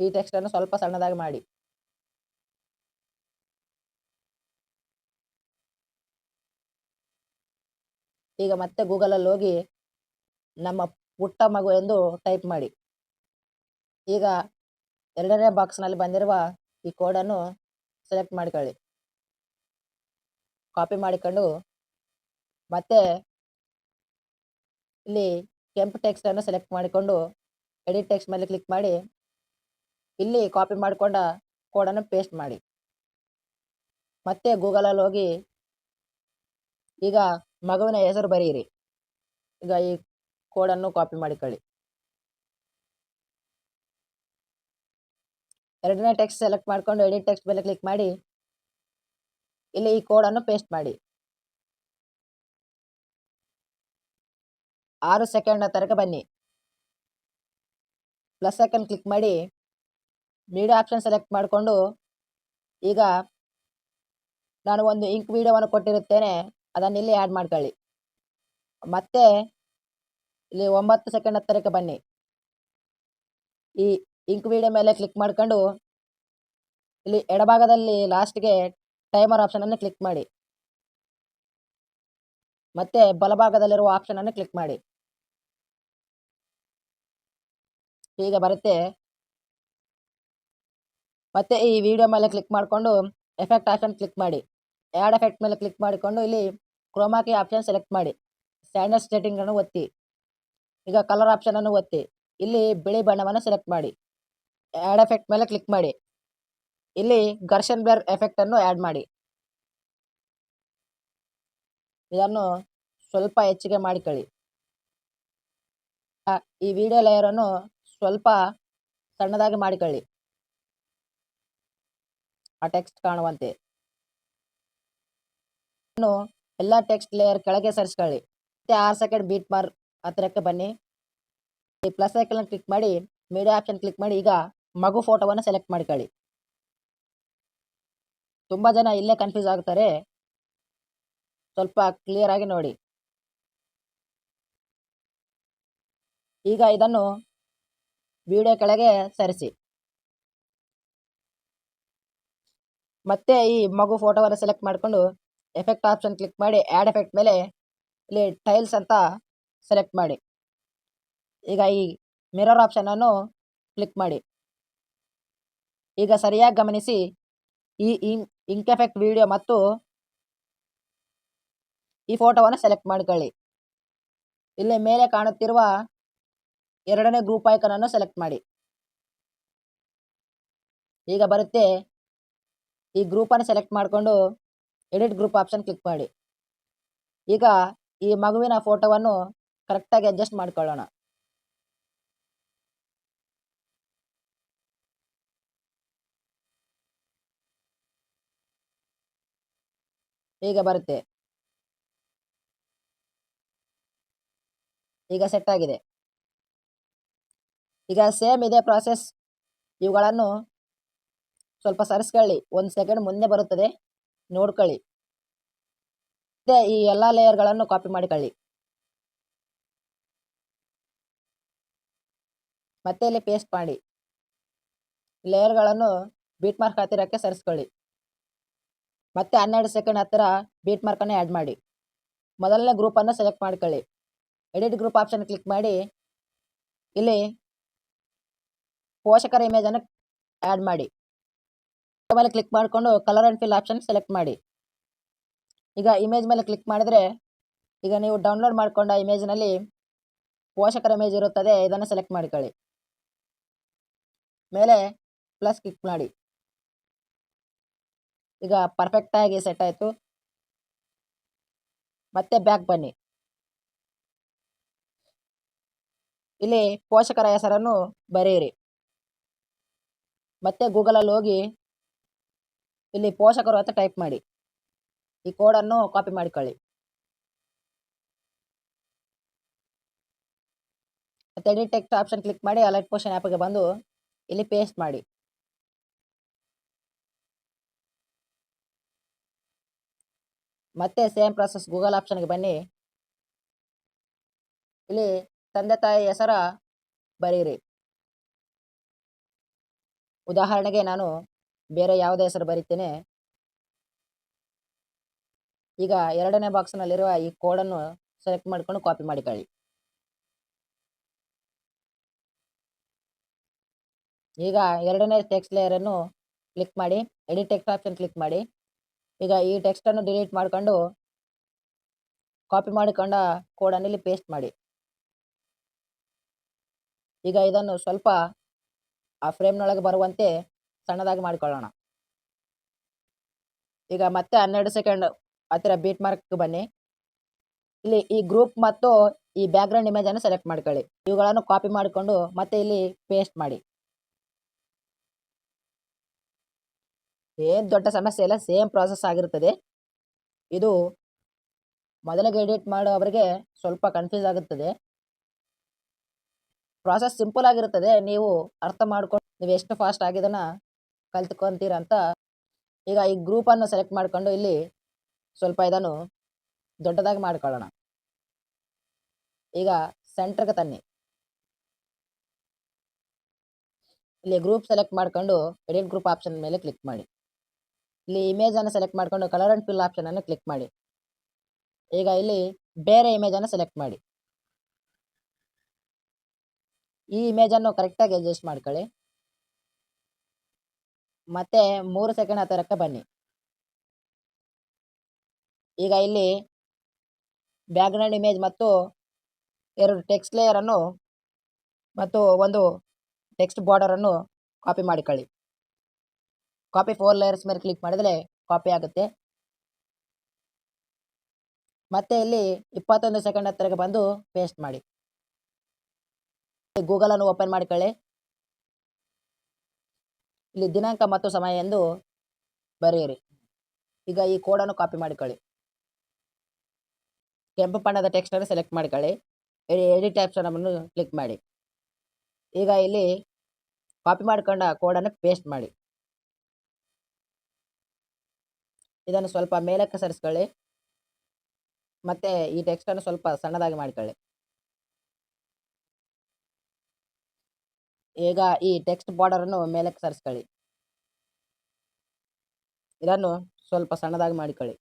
ಈ ಟೆಕ್ಸ್ಟನ್ನು ಸ್ವಲ್ಪ ಸಣ್ಣದಾಗಿ ಮಾಡಿ. ಈಗ ಮತ್ತೆ ಗೂಗಲಲ್ಲಿ ಹೋಗಿ ನಮ್ಮ ಪುಟ್ಟ ಮಗು ಎಂದು ಟೈಪ್ ಮಾಡಿ. ಈಗ 2ನೇ ಬಾಕ್ಸ್ನಲ್ಲಿ ಬಂದಿರುವ ಈ ಕೋಡನ್ನು ಸೆಲೆಕ್ಟ್ ಮಾಡಿಕೊಳ್ಳಿ. ಕಾಪಿ ಮಾಡಿಕೊಂಡು ಮತ್ತೆ ಇಲ್ಲಿ ಕೆಂಪು ಟೆಕ್ಸ್ಟನ್ನು ಸೆಲೆಕ್ಟ್ ಮಾಡಿಕೊಂಡು ಎಡಿಟ್ ಟೆಕ್ಸ್ಟ್ ಮೇಲೆ ಕ್ಲಿಕ್ ಮಾಡಿ ಇಲ್ಲಿ ಕಾಪಿ ಮಾಡಿಕೊಂಡ ಕೋಡನ್ನು ಪೇಸ್ಟ್ ಮಾಡಿ. ಮತ್ತೆ ಗೂಗಲಲ್ಲಿ ಹೋಗಿ ಈಗ ಮಗುವಿನ ಹೆಸರು ಬರೆಯಿರಿ. ಈಗ ಈ ಕೋಡನ್ನು ಕಾಪಿ ಮಾಡಿಕೊಳ್ಳಿ. ಎರಡನೇ ಟೆಕ್ಸ್ಟ್ ಸೆಲೆಕ್ಟ್ ಮಾಡಿಕೊಂಡು ಎಡಿಟ್ ಟೆಕ್ಸ್ಟ್ ಮೇಲೆ ಕ್ಲಿಕ್ ಮಾಡಿ ಇಲ್ಲಿ ಈ ಕೋಡನ್ನು ಪೇಸ್ಟ್ ಮಾಡಿ. 6 ಸೆಕೆಂಡ್ ತನಕ ಬನ್ನಿ. ಪ್ಲಸ್ ಐಕನ್ ಕ್ಲಿಕ್ ಮಾಡಿ ಮೀಡಿಯಾ ಆಪ್ಷನ್ ಸೆಲೆಕ್ಟ್ ಮಾಡಿಕೊಂಡು ಈಗ ನಾನು ಒಂದು ಇಂಕ್ ವಿಡಿಯೋವನ್ನು ಕೊಟ್ಟಿರುತ್ತೇನೆ, ಅದನ್ನು ಇಲ್ಲಿ ಆ್ಯಡ್ ಮಾಡ್ಕೊಳ್ಳಿ. ಮತ್ತೆ ಇಲ್ಲಿ 9 ಸೆಕೆಂಡ್ ಹತ್ತಿರಕ್ಕೆ ಬನ್ನಿ. ಈ ಇಂಕ್ ವಿಡಿಯೋ ಮೇಲೆ ಕ್ಲಿಕ್ ಮಾಡ್ಕೊಂಡು ಇಲ್ಲಿ ಎಡಭಾಗದಲ್ಲಿ ಲಾಸ್ಟ್ಗೆ ಟೈಮರ್ ಆಪ್ಷನ್ ಅನ್ನು ಕ್ಲಿಕ್ ಮಾಡಿ. ಮತ್ತೆ ಬಲಭಾಗದಲ್ಲಿರುವ ಆಪ್ಷನ್ ಅನ್ನು ಕ್ಲಿಕ್ ಮಾಡಿ. ಈಗ ಬರುತ್ತೆ. ಮತ್ತೆ ಈ ವಿಡಿಯೋ ಮೇಲೆ ಕ್ಲಿಕ್ ಮಾಡಿಕೊಂಡು ಎಫೆಕ್ಟ್ ಆಪ್ಷನ್ ಕ್ಲಿಕ್ ಮಾಡಿ. ಆ್ಯಡ್ ಎಫೆಕ್ಟ್ ಮೇಲೆ ಕ್ಲಿಕ್ ಮಾಡಿಕೊಂಡು ಇಲ್ಲಿ ಕ್ರೋಮಾ ಕೀ ಆಪ್ಷನ್ ಸೆಲೆಕ್ಟ್ ಮಾಡಿ. ಸ್ಟ್ಯಾಂಡರ್ಡ್ ಸೆಟ್ಟಿಂಗ್ ಅನ್ನು ಒತ್ತಿ. ಈಗ ಕಲರ್ ಆಪ್ಷನ್ ಅನ್ನು ಒತ್ತಿ ಇಲ್ಲಿ ಬಿಳಿ ಬಣ್ಣವನ್ನು ಸೆಲೆಕ್ಟ್ ಮಾಡಿ. ಆ್ಯಡ್ ಎಫೆಕ್ಟ್ ಮೇಲೆ ಕ್ಲಿಕ್ ಮಾಡಿ. ಇಲ್ಲಿ ಘರ್ಷಣ್ ಬ್ಲರ್ ಎಫೆಕ್ಟ್ ಅನ್ನು ಆ್ಯಡ್ ಮಾಡಿ. ಇದನ್ನು ಸ್ವಲ್ಪ ಹೆಚ್ಚಿಗೆ ಮಾಡಿಕೊಳ್ಳಿ. ಈ ವಿಡಿಯೋ ಲೇಯರ್ ಅನ್ನು ಸ್ವಲ್ಪ ಸಣ್ಣದಾಗಿ ಮಾಡಿಕೊಳ್ಳಿ, ಆ ಟೆಕ್ಸ್ಟ್ ಕಾಣುವಂತೆ. ಇನ್ನು ಎಲ್ಲ ಟೆಕ್ಸ್ಟ್ ಲೇಯರ್ ಕೆಳಗೆ ಸರಿಸ್ಕೊಳ್ಳಿ. ಮತ್ತೆ 6 ಸೆಕೆಂಡ್ ಬೀಟ್ ಮಾರ್ಕ್ ಹತ್ತಿರಕ್ಕೆ ಬನ್ನಿ. ಈ ಪ್ಲಸ್ ಐಕನ್ ಕ್ಲಿಕ್ ಮಾಡಿ ಮೀಡಿಯಾ ಆಪ್ಷನ್ ಕ್ಲಿಕ್ ಮಾಡಿ ಈಗ ಮಗು ಫೋಟೋವನ್ನು ಸೆಲೆಕ್ಟ್ ಮಾಡಿಕೊಳ್ಳಿ. ತುಂಬಾ ಜನ ಇಲ್ಲೇ ಕನ್ಫ್ಯೂಸ್ ಆಗ್ತಾರೆ, ಸ್ವಲ್ಪ ಕ್ಲಿಯರ್ ಆಗಿ ನೋಡಿ. ಈಗ ಇದನ್ನು ವಿಡಿಯೋ ಕೆಳಗೆ ಸರಿಸಿ. ಮತ್ತೆ ಈ ಮಗು ಫೋಟೋವನ್ನು ಸೆಲೆಕ್ಟ್ ಮಾಡಿಕೊಂಡು ಎಫೆಕ್ಟ್ ಆಪ್ಷನ್ ಕ್ಲಿಕ್ ಮಾಡಿ ಆ್ಯಡ್ ಎಫೆಕ್ಟ್ ಮೇಲೆ ಇಲ್ಲಿ ಟೈಲ್ಸ್ ಅಂತ ಸೆಲೆಕ್ಟ್ ಮಾಡಿ. ಈಗ ಈ ಮಿರರ್ ಆಪ್ಷನ್ ಅನ್ನು ಕ್ಲಿಕ್ ಮಾಡಿ. ಈಗ ಸರಿಯಾಗಿ ಗಮನಿಸಿ, ಈ ಇಂಕ್ ಎಫೆಕ್ಟ್ ವಿಡಿಯೋ ಮತ್ತು ಈ ಫೋಟೋವನ್ನು ಸೆಲೆಕ್ಟ್ ಮಾಡಿಕೊಳ್ಳಿ. ಇಲ್ಲಿ ಮೇಲೆ ಕಾಣುತ್ತಿರುವ ಎರಡನೇ ಗ್ರೂಪ್ ಐಕಾನ್ ಅನ್ನು ಸೆಲೆಕ್ಟ್ ಮಾಡಿ. ಈಗ ಬರುತ್ತೆ. ಈ ಗ್ರೂಪ್ ಅನ್ನು ಸೆಲೆಕ್ಟ್ ಮಾಡಿಕೊಂಡು ಎಡಿಟ್ ಗ್ರೂಪ್ ಆಪ್ಷನ್ ಕ್ಲಿಕ್ ಮಾಡಿ. ಈಗ ಈ ಮಗುವಿನ ಫೋಟೋವನ್ನು ಕರೆಕ್ಟಾಗಿ ಅಡ್ಜಸ್ಟ್ ಮಾಡಿಕೊಳ್ಳೋಣ. ಈಗ ಬರುತ್ತೆ. ಈಗ ಸೆಟ್ ಆಗಿದೆ. ಈಗ ಸೇಮ್ ಇದೇ ಪ್ರಾಸೆಸ್. ಇವುಗಳನ್ನು ಸ್ವಲ್ಪ ಸರಿಸ್ಕೊಳ್ಳಿ. 1 ಸೆಕೆಂಡ್ ಮುಂದೆ ಬರುತ್ತದೆ, ನೋಡ್ಕೊಳ್ಳಿ. ಮತ್ತೆ ಈ ಎಲ್ಲ ಲೇಯರ್ಗಳನ್ನು ಕಾಪಿ ಮಾಡಿಕೊಳ್ಳಿ. ಮತ್ತೆ ಇಲ್ಲಿ ಪೇಸ್ಟ್ ಮಾಡಿ ಲೇಯರ್ಗಳನ್ನು ಬೀಟ್ ಮಾರ್ಕ್ ಹತ್ತಿರಕ್ಕೆ ಸರಿಸ್ಕೊಳ್ಳಿ. ಮತ್ತೆ 12 ಸೆಕೆಂಡ್ ಹತ್ತಿರ ಬೀಟ್ ಮಾರ್ಕ್ ಅನ್ನು ಆ್ಯಡ್ ಮಾಡಿ. ಮೊದಲನೇ ಗ್ರೂಪ್ ಅನ್ನು ಸೆಲೆಕ್ಟ್ ಮಾಡ್ಕೊಳ್ಳಿ. ಎಡಿಟ್ ಗ್ರೂಪ್ ಆಪ್ಷನ್ ಕ್ಲಿಕ್ ಮಾಡಿ ಇಲ್ಲಿ ಪೋಷಕರ ಇಮೇಜ್ ಅನ್ನು ಆ್ಯಡ್ ಮಾಡಿ. ಮೇಲೆ ಕ್ಲಿಕ್ ಮಾಡಿಕೊಂಡು colour and fill option select ಮಾಡಿ. ಈಗ ಇಮೇಜ್ ಮೇಲೆ ಕ್ಲಿಕ್ ಮಾಡಿದ್ರೆ ಈಗ ನೀವು ಡೌನ್ಲೋಡ್ ಮಾಡಿಕೊಂಡ ಇಮೇಜ್ನಲ್ಲಿ ಪೋಷಕರ ಇಮೇಜ್ ಇರುತ್ತದೆ, ಇದನ್ನು ಸೆಲೆಕ್ಟ್ ಮಾಡಿಕೊಳ್ಳಿ. ಮೇಲೆ ಪ್ಲಸ್ ಕ್ಲಿಕ್ ಮಾಡಿ. ಈಗ ಪರ್ಫೆಕ್ಟಾಗಿ ಸೆಟ್ ಆಯಿತು. ಮತ್ತೆ ಬ್ಯಾಕ್ ಬನ್ನಿ. ಇಲ್ಲಿ ಪೋಷಕರ ಹೆಸರನ್ನು ಬರೆಯಿರಿ. ಮತ್ತೆ ಗೂಗಲಲ್ಲಿ ಹೋಗಿ ಇಲ್ಲಿ ಪೋಷಕರು ಅಂತ ಟೈಪ್ ಮಾಡಿ. ಈ ಕೋಡನ್ನು ಕಾಪಿ ಮಾಡಿಕೊಳ್ಳಿ. ಮತ್ತೆ ಎಡಿಟ್ ಟೆಕ್ಸ್ಟ್ ಆಪ್ಷನ್ ಕ್ಲಿಕ್ ಮಾಡಿ ಅಲರ್ಟ್ ಪೋಷನ್ ಆ್ಯಪ್ಗೆ ಬಂದು ಇಲ್ಲಿ ಪೇಸ್ಟ್ ಮಾಡಿ. ಮತ್ತೆ ಸೇಮ್ ಪ್ರಾಸೆಸ್ ಗೂಗಲ್ ಆಪ್ಷನ್ಗೆ ಬನ್ನಿ. ಇಲ್ಲಿ ತಂದೆ ತಾಯಿ ಹೆಸರ ಬರೀರಿ. ಉದಾಹರಣೆಗೆ ನಾನು ಬೇರೆ ಯಾವುದೇ ಹೆಸರು ಬರೀತೇನೆ. ಈಗ ಎರಡನೇ ಬಾಕ್ಸ್ನಲ್ಲಿರುವ ಈ ಕೋಡನ್ನು ಸೆಲೆಕ್ಟ್ ಮಾಡಿಕೊಂಡು ಕಾಪಿ ಮಾಡಿಕೊಳ್ಳಿ. ಈಗ ಎರಡನೇ ಟೆಕ್ಸ್ಟ್ ಲೇಯರನ್ನು ಕ್ಲಿಕ್ ಮಾಡಿ ಎಡಿಟ್ ಟೆಕ್ಸ್ಟ್ ಆಪ್ಷನ್ ಕ್ಲಿಕ್ ಮಾಡಿ. ಈಗ ಈ ಟೆಕ್ಸ್ಟನ್ನು ಡಿಲೀಟ್ ಮಾಡಿಕೊಂಡು ಕಾಪಿ ಮಾಡಿಕೊಂಡ ಕೋಡನ್ನು ಇಲ್ಲಿ ಪೇಸ್ಟ್ ಮಾಡಿ. ಈಗ ಇದನ್ನು ಸ್ವಲ್ಪ ಆ ಫ್ರೇಮ್ನೊಳಗೆ ಬರುವಂತೆ ಸಣ್ಣದಾಗಿ ಮಾಡಿಕೊಳ್ಳೋಣ. ಈಗ ಮತ್ತೆ 12 ಸೆಕೆಂಡ್ ಹತ್ತಿರ ಬೀಟ್ ಮಾರ್ಕ್ ಬನ್ನಿ. ಇಲ್ಲಿ ಈ ಗ್ರೂಪ್ ಮತ್ತು ಈ ಬ್ಯಾಕ್ಗ್ರೌಂಡ್ ಇಮೇಜ್ ಅನ್ನು ಸೆಲೆಕ್ಟ್ ಮಾಡ್ಕೊಳ್ಳಿ. ಇವುಗಳನ್ನು ಕಾಪಿ ಮಾಡಿಕೊಂಡು ಮತ್ತೆ ಇಲ್ಲಿ ಪೇಸ್ಟ್ ಮಾಡಿ. ಏನ್ ದೊಡ್ಡ ಸಮಸ್ಯೆ ಇಲ್ಲ, ಸೇಮ್ ಪ್ರಾಸೆಸ್ ಆಗಿರುತ್ತದೆ. ಇದು ಮೊದಲಿಗೆ ಎಡಿಟ್ ಮಾಡುವವರಿಗೆ ಸ್ವಲ್ಪ ಕನ್ಫ್ಯೂಸ್ ಆಗುತ್ತದೆ. ಪ್ರಾಸೆಸ್ ಸಿಂಪಲ್ ಆಗಿರುತ್ತದೆ. ನೀವು ಅರ್ಥ ಮಾಡ್ಕೊಂಡು ನೀವು ಎಷ್ಟು ಫಾಸ್ಟ್ ಆಗಿದನ್ನ ಕಲ್ತ್ಕೊಂತೀರ ಅಂತ. ಈಗ ಈ ಗ್ರೂಪ್ ಅನ್ನು ಸೆಲೆಕ್ಟ್ ಮಾಡಿಕೊಂಡು ಇಲ್ಲಿ ಸ್ವಲ್ಪ ಇದನ್ನು ದೊಡ್ಡದಾಗಿ ಮಾಡ್ಕೊಳ್ಳೋಣ. ಈಗ ಸೆಂಟರ್ಗೆ ತನ್ನಿ. ಇಲ್ಲಿ ಗ್ರೂಪ್ ಸೆಲೆಕ್ಟ್ ಮಾಡ್ಕೊಂಡು ಎಡಿಟ್ ಗ್ರೂಪ್ ಆಪ್ಷನ್ ಮೇಲೆ ಕ್ಲಿಕ್ ಮಾಡಿ. ಇಲ್ಲಿ ಇಮೇಜ್ ಅನ್ನು ಸೆಲೆಕ್ಟ್ ಮಾಡ್ಕೊಂಡು ಕಲರ್ ಅಂಡ್ ಫಿಲ್ ಆಪ್ಷನ್ ಅನ್ನು ಕ್ಲಿಕ್ ಮಾಡಿ. ಈಗ ಇಲ್ಲಿ ಬೇರೆ ಇಮೇಜ್ ಅನ್ನು ಸೆಲೆಕ್ಟ್ ಮಾಡಿ. ಈ ಇಮೇಜ್ ಅನ್ನು ಕರೆಕ್ಟಾಗಿ ಅಡ್ಜಸ್ಟ್ ಮಾಡ್ಕೊಳ್ಳಿ. ಮತ್ತೆ 3 ಸೆಕೆಂಡ್ ಹತ್ತಿರಕ್ಕೆ ಬನ್ನಿ. ಈಗ ಇಲ್ಲಿ ಬ್ಯಾಕ್ಗ್ರೌಂಡ್ ಇಮೇಜ್ ಮತ್ತು 2 ಟೆಕ್ಸ್ಟ್ ಲೇಯರ್ ಅನ್ನು ಮತ್ತು ಒಂದು ಟೆಕ್ಸ್ಟ್ ಬಾರ್ಡರ್ ಅನ್ನು ಕಾಪಿ ಮಾಡಿಕೊಳ್ಳಿ. ಕಾಪಿ 4 ಲೇಯರ್ಸ್ ಮೇಲೆ ಕ್ಲಿಕ್ ಮಾಡಿದ್ರೆ ಕಾಪಿ ಆಗುತ್ತೆ. ಮತ್ತೆ ಇಲ್ಲಿ 21 ಸೆಕೆಂಡ್ ಹತ್ತಿರಕ್ಕೆ ಬಂದು ಪೇಸ್ಟ್ ಮಾಡಿ. ಗೂಗಲ್ ಅನ್ನು ಓಪನ್ ಮಾಡಿಕೊಳ್ಳಿ. ಇಲ್ಲಿ ದಿನಾಂಕ ಮತ್ತು ಸಮಯ ಎಂದು ಬರೆಯಿರಿ. ಈಗ ಈ ಕೋಡನ್ನು ಕಾಪಿ ಮಾಡಿಕೊಳ್ಳಿ. ಕೆಂಪು ಬಣ್ಣದ ಟೆಕ್ಸ್ಟ್ ಅನ್ನು ಸೆಲೆಕ್ಟ್ ಮಾಡಿಕೊಳ್ಳಿ. ಎಡಿಟ್ ಆಪ್ಷನ್ ಅನ್ನು ಕ್ಲಿಕ್ ಮಾಡಿ. ಈಗ ಇಲ್ಲಿ ಕಾಪಿ ಮಾಡಿಕೊಂಡ ಕೋಡನ್ನು ಪೇಸ್ಟ್ ಮಾಡಿ. ಇದನ್ನು ಸ್ವಲ್ಪ ಮೇಲಕ್ಕೆ ಸರಿಸ್ಕೊಳ್ಳಿ. ಮತ್ತೆ ಈ ಟೆಕ್ಸ್ಟ್ ಅನ್ನು ಸ್ವಲ್ಪ ಸಣ್ಣದಾಗಿ ಮಾಡಿಕೊಳ್ಳಿ. ಈಗ ಈ ಟೆಕ್ಸ್ಟ್ ಬಾರ್ಡರ್ ಅನ್ನು ಮೇಲಕ್ಕೆ ಸರಿಸ್ಕೊಳ್ಳಿ. ಇದನ್ನು ಸ್ವಲ್ಪ ಸಣ್ಣದಾಗಿ ಮಾಡಿಕೊಳ್ಳಿ.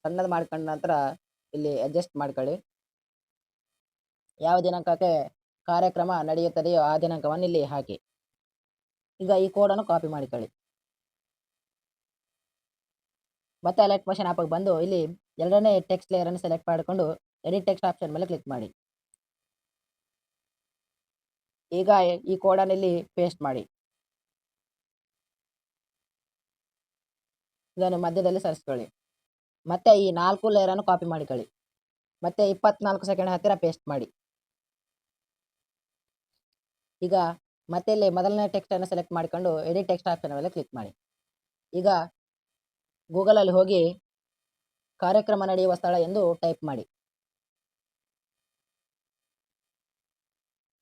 ಸಣ್ಣದು ಮಾಡ್ಕೊಂಡ ನಂತರ ಇಲ್ಲಿ ಅಡ್ಜಸ್ಟ್ ಮಾಡ್ಕೊಳ್ಳಿ. ಯಾವ ದಿನಾಂಕಕ್ಕೆ ಕಾರ್ಯಕ್ರಮ ನಡೆಯುತ್ತದೆಯೋ ಆ ದಿನಾಂಕವನ್ನು ಇಲ್ಲಿ ಹಾಕಿ. ಈಗ ಈ ಕೋಡನ್ನು ಕಾಪಿ ಮಾಡಿಕೊಳ್ಳಿ. ಮತ್ತೆ ಅಲರ್ಟ್ ಮೋಷನ್ ಆಪ್ಗೆ ಬಂದು ಇಲ್ಲಿ ಎರಡನೇ ಟೆಕ್ಸ್ಟ್ ಲೇಯರ್ ಅನ್ನು ಸೆಲೆಕ್ಟ್ ಮಾಡಿಕೊಂಡು ಎಡಿಟ್ ಟೆಕ್ಸ್ಟ್ ಆಪ್ಷನ್ ಮೇಲೆ ಕ್ಲಿಕ್ ಮಾಡಿ. ಈಗ ಈ ಕೋಡನ್ನು ಇಲ್ಲಿ ಪೇಸ್ಟ್ ಮಾಡಿ. ಇದನ್ನು ಮಧ್ಯದಲ್ಲಿ ಸರಿಸ್ಕೊಳ್ಳಿ. ಮತ್ತೆ ಈ 4 ಲೇಯರ್ ಅನ್ನು ಕಾಪಿ ಮಾಡಿಕೊಳ್ಳಿ. ಮತ್ತೆ 24 ಸೆಕೆಂಡ್ ಹತ್ತಿರ ಪೇಸ್ಟ್ ಮಾಡಿ. ಈಗ ಮತ್ತೆ ಇಲ್ಲಿ ಮೊದಲನೇ ಟೆಕ್ಸ್ಟ್ ಅನ್ನು ಸೆಲೆಕ್ಟ್ ಮಾಡಿಕೊಂಡು ಎಡಿಟ್ ಟೆಕ್ಸ್ಟ್ ಆಪ್ಷನ್ ಮೇಲೆ ಕ್ಲಿಕ್ ಮಾಡಿ. ಈಗ ಗೂಗಲಲ್ಲಿ ಹೋಗಿ ಕಾರ್ಯಕ್ರಮ ನಡೆಯುವ ಸ್ಥಳ ಎಂದು ಟೈಪ್ ಮಾಡಿ.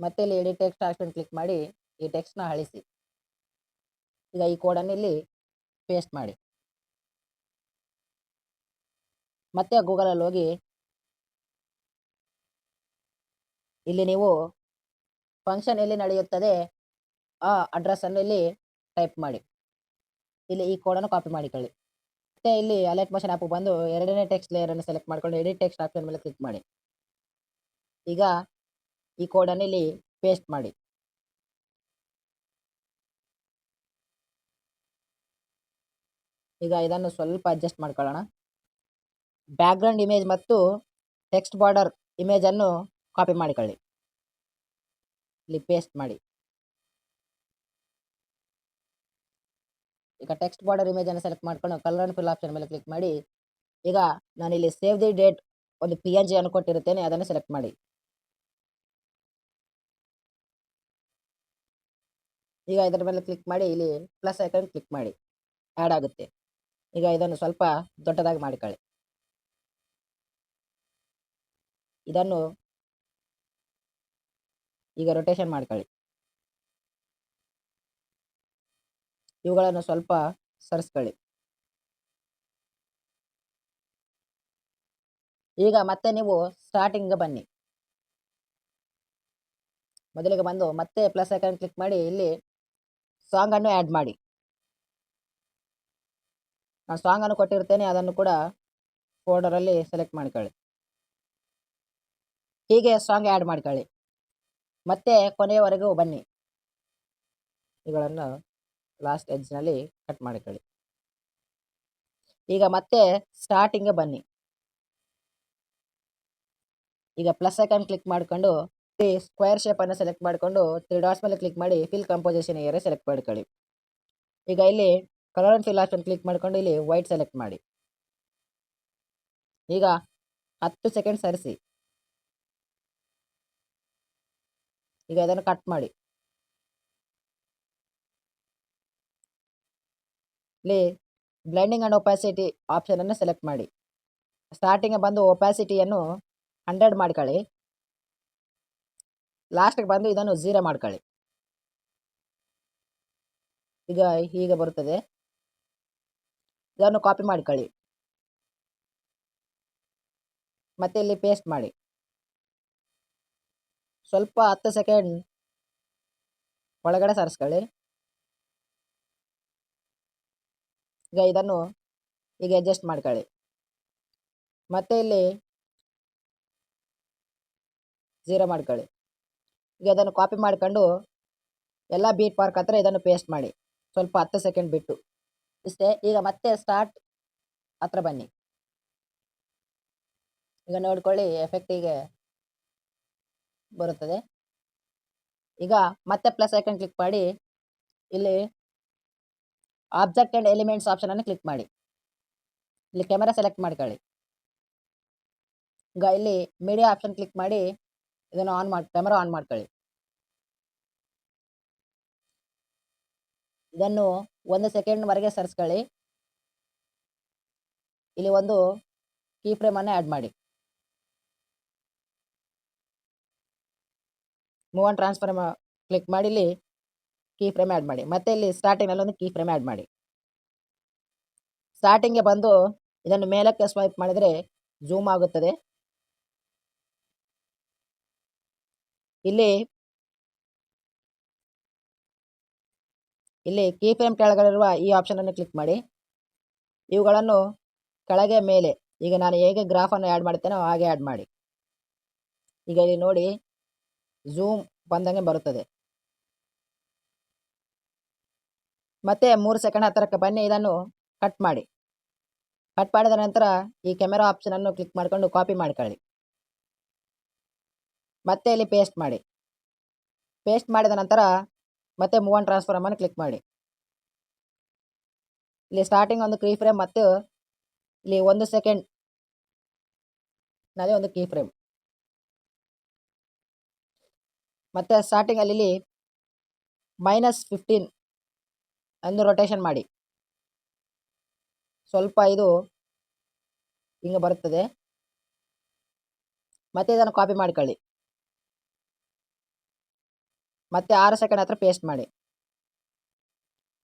ಮತ್ತೆ ಇಲ್ಲಿ ಎಡಿಟ್ ಟೆಕ್ಸ್ಟ್ ಆಪ್ಷನ್ ಕ್ಲಿಕ್ ಮಾಡಿ ಈ ಟೆಕ್ಸ್ಟ್ನ ಅಳಿಸಿ. ಈಗ ಈ ಕೋಡನ್ನು ಇಲ್ಲಿ ಪೇಸ್ಟ್ ಮಾಡಿ. ಮತ್ತೆ ಗೂಗಲಲ್ಲಿ ಹೋಗಿ ಇಲ್ಲಿ ನೀವು ಫಂಕ್ಷನ್ ಎಲ್ಲಿ ನಡೆಯುತ್ತದೆ ಆ ಅಡ್ರೆಸ್ ಅನ್ನು ಇಲ್ಲಿ ಟೈಪ್ ಮಾಡಿ. ಇಲ್ಲಿ ಈ ಕೋಡನ್ನು ಕಾಪಿ ಮಾಡಿಕೊಳ್ಳಿ. ಮತ್ತೆ ಇಲ್ಲಿ ಅಲರ್ಟ್ ಮೋಷನ್ ಆಪ್ ಬಂದು ಎರಡನೇ ಟೆಕ್ಸ್ಟ್ ಲೇಯರ್ ಅನ್ನು ಸೆಲೆಕ್ಟ್ ಮಾಡಿಕೊಂಡು ಎಡಿಟ್ ಟೆಕ್ಸ್ಟ್ ಆಪ್ಷನ್ ಮೇಲೆ ಕ್ಲಿಕ್ ಮಾಡಿ. ಈಗ ಈ ಕೋಡನ್ನು ಇಲ್ಲಿ ಪೇಸ್ಟ್ ಮಾಡಿ. ಈಗ ಇದನ್ನು ಸ್ವಲ್ಪ ಅಡ್ಜಸ್ಟ್ ಮಾಡ್ಕೊಳ್ಳೋಣ. ಬ್ಯಾಕ್ಗ್ರೌಂಡ್ ಇಮೇಜ್ ಮತ್ತು ಟೆಕ್ಸ್ಟ್ ಬಾರ್ಡರ್ ಇಮೇಜ್ ಅನ್ನು ಕಾಪಿ ಮಾಡಿಕೊಳ್ಳಿ. ಇಲ್ಲಿ ಪೇಸ್ಟ್ ಮಾಡಿ. ಈಗ ಟೆಕ್ಸ್ಟ್ ಬಾರ್ಡರ್ ಇಮೇಜ್ ಅನ್ನು ಸೆಲೆಕ್ಟ್ ಮಾಡ್ಕೊಂಡು ಕಲರ್ ಅಂಡ್ ಫಿಲ್ ಆಪ್ಷನ್ ಮೇಲೆ ಕ್ಲಿಕ್ ಮಾಡಿ. ಈಗ ನಾನು ಇಲ್ಲಿ ಸೇವ್ ದಿ ಡೇಟ್ ಒಂದು PNG ಅನ್ನು ಕೊಟ್ಟಿರುತ್ತೇನೆ, ಅದನ್ನು ಸೆಲೆಕ್ಟ್ ಮಾಡಿ. ಈಗ ಇದರ ಮೇಲೆ ಕ್ಲಿಕ್ ಮಾಡಿ ಇಲ್ಲಿ ಪ್ಲಸ್ ಐಕಾನ್ ಕ್ಲಿಕ್ ಮಾಡಿ, ಆ್ಯಡ್ ಆಗುತ್ತೆ. ಈಗ ಇದನ್ನು ಸ್ವಲ್ಪ ದೊಡ್ಡದಾಗಿ ಮಾಡಿಕೊಳ್ಳಿ. ಇದನ್ನು ಈಗ ರೊಟೇಷನ್ ಮಾಡ್ಕೊಳ್ಳಿ. ಇವುಗಳನ್ನು ಸ್ವಲ್ಪ ಸರಿಸ್ಕೊಳ್ಳಿ. ಈಗ ಮತ್ತೆ ನೀವು ಸ್ಟಾರ್ಟಿಂಗ್ ಬನ್ನಿ. ಮೊದಲಿಗೆ ಬಂದು ಮತ್ತೆ ಪ್ಲಸ್ ಐಕಾನ್ ಕ್ಲಿಕ್ ಮಾಡಿ ಇಲ್ಲಿ ಸಾಂಗ್ ಅನ್ನು ಆ್ಯಡ್ ಮಾಡಿ. ನಾನು ಸಾಂಗ್ ಅನ್ನು ಕೊಟ್ಟಿರ್ತೇನೆ, ಅದನ್ನು ಕೂಡ ಫೋಲ್ಡರಲ್ಲಿ ಸೆಲೆಕ್ಟ್ ಮಾಡ್ಕೊಳ್ಳಿ. ಹೀಗೆ ಸಾಂಗ್ ಆ್ಯಡ್ ಮಾಡ್ಕೊಳ್ಳಿ. ಮತ್ತೆ ಕೊನೆಯವರೆಗೂ ಬನ್ನಿ. ಇವುಗಳನ್ನು ಲಾಸ್ಟ್ ಎಡ್ಜ್ನಲ್ಲಿ ಕಟ್ ಮಾಡಿಕೊಳ್ಳಿ. ಈಗ ಮತ್ತೆ ಸ್ಟಾರ್ಟಿಂಗ್ಗೆ ಬನ್ನಿ. ಈಗ ಪ್ಲಸ್ ಐಕಾನ್ ಕ್ಲಿಕ್ ಮಾಡಿಕೊಂಡು ಸ್ಕ್ವೇರ್ ಶೇಪ್ ಅನ್ನು ಸೆಲೆಕ್ಟ್ ಮಾಡಿಕೊಂಡು 3 ಡಾಟ್ಸ್ ಮೇಲೆ ಕ್ಲಿಕ್ ಮಾಡಿ ಫಿಲ್ ಕಂಪೋಸಿಷನ್ ಏರಿಯಾ ಸೆಲೆಕ್ಟ್ ಮಾಡ್ಕೊಳ್ಳಿ. ಈಗ ಇಲ್ಲಿ colour and fill option click ಮಾಡಿಕೊಂಡು ಇಲ್ಲಿ ವೈಟ್ ಸೆಲೆಕ್ಟ್ ಮಾಡಿ. ಈಗ 10 ಸೆಕೆಂಡ್ ಸರಿಸಿ. ಈಗ ಇದನ್ನು ಕಟ್ ಮಾಡಿ. ಇಲ್ಲಿ ಬ್ಲೆಂಡಿಂಗ್ ಆ್ಯಂಡ್ ಒಪಾಸಿಟಿ ಆಪ್ಷನನ್ನು ಸೆಲೆಕ್ಟ್ ಮಾಡಿ. ಸ್ಟಾರ್ಟಿಂಗ್ ಬಂದು ಒಪಾಸಿಟಿಯನ್ನು 100 ಮಾಡ್ಕೊಳ್ಳಿ. ಲಾಸ್ಟಿಗೆ ಬಂದು ಇದನ್ನು 0 ಮಾಡ್ಕೊಳ್ಳಿ. ಈಗ ಹೀಗೆ ಬರುತ್ತದೆ. ಇದನ್ನು ಕಾಪಿ ಮಾಡ್ಕೊಳ್ಳಿ. ಮತ್ತೆ ಇಲ್ಲಿ ಪೇಸ್ಟ್ ಮಾಡಿ. ಸ್ವಲ್ಪ 10 ಸೆಕೆಂಡ್ ಒಳಗಡೆ ಸರಿಸ್ಕೊಳ್ಳಿ. ಈಗ ಇದನ್ನು ಈಗ ಅಡ್ಜಸ್ಟ್ ಮಾಡ್ಕೊಳ್ಳಿ. ಮತ್ತೆ ಇಲ್ಲಿ 0 ಮಾಡ್ಕೊಳ್ಳಿ. ಈಗ ಅದನ್ನು ಕಾಪಿ ಮಾಡ್ಕೊಂಡು ಎಲ್ಲ ಬೀಟ್ ಪಾರ್ಕ್ ಹತ್ರ ಇದನ್ನು ಪೇಸ್ಟ್ ಮಾಡಿ, ಸ್ವಲ್ಪ 10 ಸೆಕೆಂಡ್ ಬಿಟ್ಟು. ಇಷ್ಟೇ. ಈಗ ಮತ್ತೆ ಸ್ಟಾರ್ಟ್ ಹತ್ರ ಬನ್ನಿ. ಈಗ ನೋಡ್ಕೊಳ್ಳಿ, ಎಫೆಕ್ಟಿಗೆ ಬರುತ್ತದೆ. ಈಗ ಮತ್ತೆ ಪ್ಲಸ್ ಐಕನ್ ಕ್ಲಿಕ್ ಮಾಡಿ ಇಲ್ಲಿ ಆಬ್ಜೆಕ್ಟ್ ಆ್ಯಂಡ್ ಎಲಿಮೆಂಟ್ಸ್ ಆಪ್ಷನನ್ನು ಕ್ಲಿಕ್ ಮಾಡಿ. ಇಲ್ಲಿ ಕ್ಯಾಮೆರಾ ಸೆಲೆಕ್ಟ್ ಮಾಡ್ಕೊಳ್ಳಿ. ಈಗ ಇಲ್ಲಿ ಮೀಡಿಯಾ ಆಪ್ಷನ್ ಕ್ಲಿಕ್ ಮಾಡಿ ಇದನ್ನು ಕ್ಯಾಮೆರಾ ಆನ್ ಮಾಡ್ಕೊಳ್ಳಿ. ಇದನ್ನು 1 ಸೆಕೆಂಡ್ವರೆಗೆ ಸರಿಸ್ಕೊಳ್ಳಿ. ಇಲ್ಲಿ ಒಂದು ಕೀ ಫ್ರೇಮನ್ನು ಆ್ಯಡ್ ಮಾಡಿ. ಮೂವ್ ಆನ್ ಟ್ರಾನ್ಸ್ಫಾರ್ಮ್ ಕ್ಲಿಕ್ ಮಾಡಿ ಇಲ್ಲಿ ಕೀ ಫ್ರೇಮ್ ಆ್ಯಡ್ ಮಾಡಿ. ಮತ್ತೆ ಇಲ್ಲಿ ಸ್ಟಾರ್ಟಿಂಗಲ್ಲಿ ಒಂದು ಕೀ ಫ್ರೇಮ್ ಆ್ಯಡ್ ಮಾಡಿ. ಸ್ಟಾರ್ಟಿಂಗ್ಗೆ ಬಂದು ಇದನ್ನು ಮೇಲಕ್ಕೆ ಸ್ವೈಪ್ ಮಾಡಿದರೆ ಝೂಮ್ ಆಗುತ್ತದೆ. ಇಲ್ಲಿ ಕೀ ಫ್ರೇಮ್ ಕೆಳಗಡೆಯಿರುವ ಈ ಆಪ್ಷನನ್ನು ಕ್ಲಿಕ್ ಮಾಡಿ. ಇವುಗಳನ್ನು ಕೆಳಗೆ ಮೇಲೆ ಈಗ ನಾನು ಹೇಗೆ ಗ್ರಾಫನ್ನು ಆ್ಯಡ್ ಮಾಡ್ತೇನೋ ಹಾಗೆ ಆ್ಯಡ್ ಮಾಡಿ. ಈಗ ಇಲ್ಲಿ ನೋಡಿ, ಝೂಮ್ ಬಂದಂಗೆ ಬರುತ್ತದೆ. ಮತ್ತೆ 3 ಸೆಕೆಂಡ್ ಹತ್ತಿರಕ್ಕೆ ಬನ್ನಿ. ಇದನ್ನು ಕಟ್ ಮಾಡಿ. ಕಟ್ ಮಾಡಿದ ನಂತರ ಈ ಕ್ಯಾಮೆರಾ ಆಪ್ಷನನ್ನು ಕ್ಲಿಕ್ ಮಾಡಿಕೊಂಡು ಕಾಪಿ ಮಾಡ್ಕೊಳ್ಳಿ. ಮತ್ತೆ ಇಲ್ಲಿ ಪೇಸ್ಟ್ ಮಾಡಿ. ಪೇಸ್ಟ್ ಮಾಡಿದ ನಂತರ ಮತ್ತೆ ಮೂವ್ ಆನ್ ಟ್ರಾನ್ಸ್ಫಾರ್ಮನ್ನು ಕ್ಲಿಕ್ ಮಾಡಿ. ಇಲ್ಲಿ ಸ್ಟಾರ್ಟಿಂಗ್ ಒಂದು ಕೀ ಫ್ರೇಮ್ ಮತ್ತು ಇಲ್ಲಿ 1 ಸೆಕೆಂಡ್ ನಲ್ಲಿ ಒಂದು ಕೀ ಫ್ರೇಮ್. ಮತ್ತೆ ಸ್ಟಾರ್ಟಿಂಗಲ್ಲಿ ಇಲ್ಲಿ -15 ಎಂದು ರೊಟೇಷನ್ ಮಾಡಿ. ಸ್ವಲ್ಪ ಇದು ಹಿಂಗೆ ಬರುತ್ತದೆ. ಮತ್ತೆ ಇದನ್ನು ಕಾಪಿ ಮಾಡ್ಕೊಳ್ಳಿ. ಮತ್ತೆ 6 ಸೆಕೆಂಡ್ ಹತ್ರ ಪೇಸ್ಟ್ ಮಾಡಿ.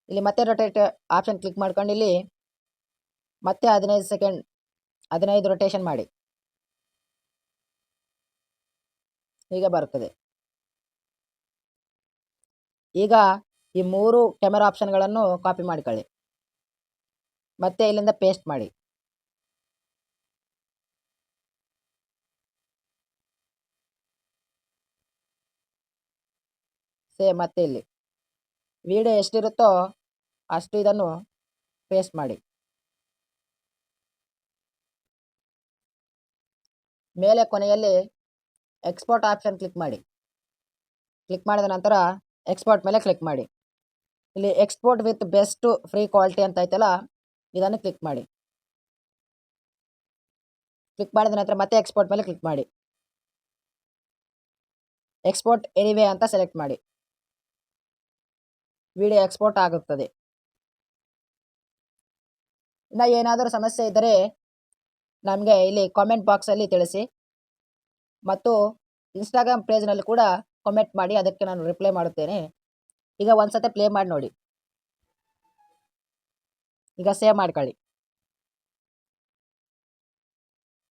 ಇಲ್ಲಿ ಮತ್ತೆ ರೊಟೇಟ್ ಆಪ್ಷನ್ ಕ್ಲಿಕ್ ಮಾಡ್ಕೊಂಡು ಇಲ್ಲಿ ಮತ್ತೆ 15 ಸೆಕೆಂಡ್ 15 ರೊಟೇಷನ್ ಮಾಡಿ. ಹೀಗೆ ಬರುತ್ತದೆ. ಈಗ ಈ 3 ಕ್ಯಾಮೆರಾ ಆಪ್ಷನ್ಗಳನ್ನು ಕಾಪಿ ಮಾಡ್ಕೊಳ್ಳಿ. ಮತ್ತೆ ಇಲ್ಲಿಂದ ಪೇಸ್ಟ್ ಮಾಡಿ. ಸೇಮ್ ಮತ್ತೆ ಇಲ್ಲಿ ವಿಡಿಯೋ ಎಷ್ಟಿರುತ್ತೋ ಅಷ್ಟು ಇದನ್ನು ಪೇಸ್ಟ್ ಮಾಡಿ. ಮೇಲೆ ಕೊನೆಯಲ್ಲಿ ಎಕ್ಸ್ಪೋರ್ಟ್ ಆಪ್ಷನ್ ಕ್ಲಿಕ್ ಮಾಡಿ. ಕ್ಲಿಕ್ ಮಾಡಿದ ನಂತರ ಎಕ್ಸ್ಪೋರ್ಟ್ ಮೇಲೆ ಕ್ಲಿಕ್ ಮಾಡಿ. ಇಲ್ಲಿ export with best free quality ಅಂತ ಐತಲ್ಲ, ಇದನ್ನು ಕ್ಲಿಕ್ ಮಾಡಿ. ಕ್ಲಿಕ್ ಮಾಡಿದ ನಂತರ ಮತ್ತೆ ಎಕ್ಸ್ಪೋರ್ಟ್ ಮೇಲೆ ಕ್ಲಿಕ್ ಮಾಡಿ. ಎಕ್ಸ್ಪೋರ್ಟ್ ಎನಿವೇ ಅಂತ ಸೆಲೆಕ್ಟ್ ಮಾಡಿ. ವಿಡಿಯೋ ಎಕ್ಸ್ಪೋರ್ಟ್ ಆಗುತ್ತದೆ. ಇನ್ನು ಏನಾದರೂ ಸಮಸ್ಯೆ ಇದ್ದರೆ ನಮಗೆ ಇಲ್ಲಿ ಕಾಮೆಂಟ್ ಬಾಕ್ಸಲ್ಲಿ ತಿಳಿಸಿ, ಮತ್ತು ಇನ್ಸ್ಟಾಗ್ರಾಮ್ ಪೇಜ್ನಲ್ಲಿ ಕೂಡ ಕಾಮೆಂಟ್ ಮಾಡಿ, ಅದಕ್ಕೆ ನಾನು ರಿಪ್ಲೈ ಮಾಡುತ್ತೇನೆ. ಈಗ ಒಂದ್ಸತಿ ಪ್ಲೇ ಮಾಡಿ ನೋಡಿ. ಈಗ ಸೇವ್ ಮಾಡ್ಕೊಳ್ಳಿ.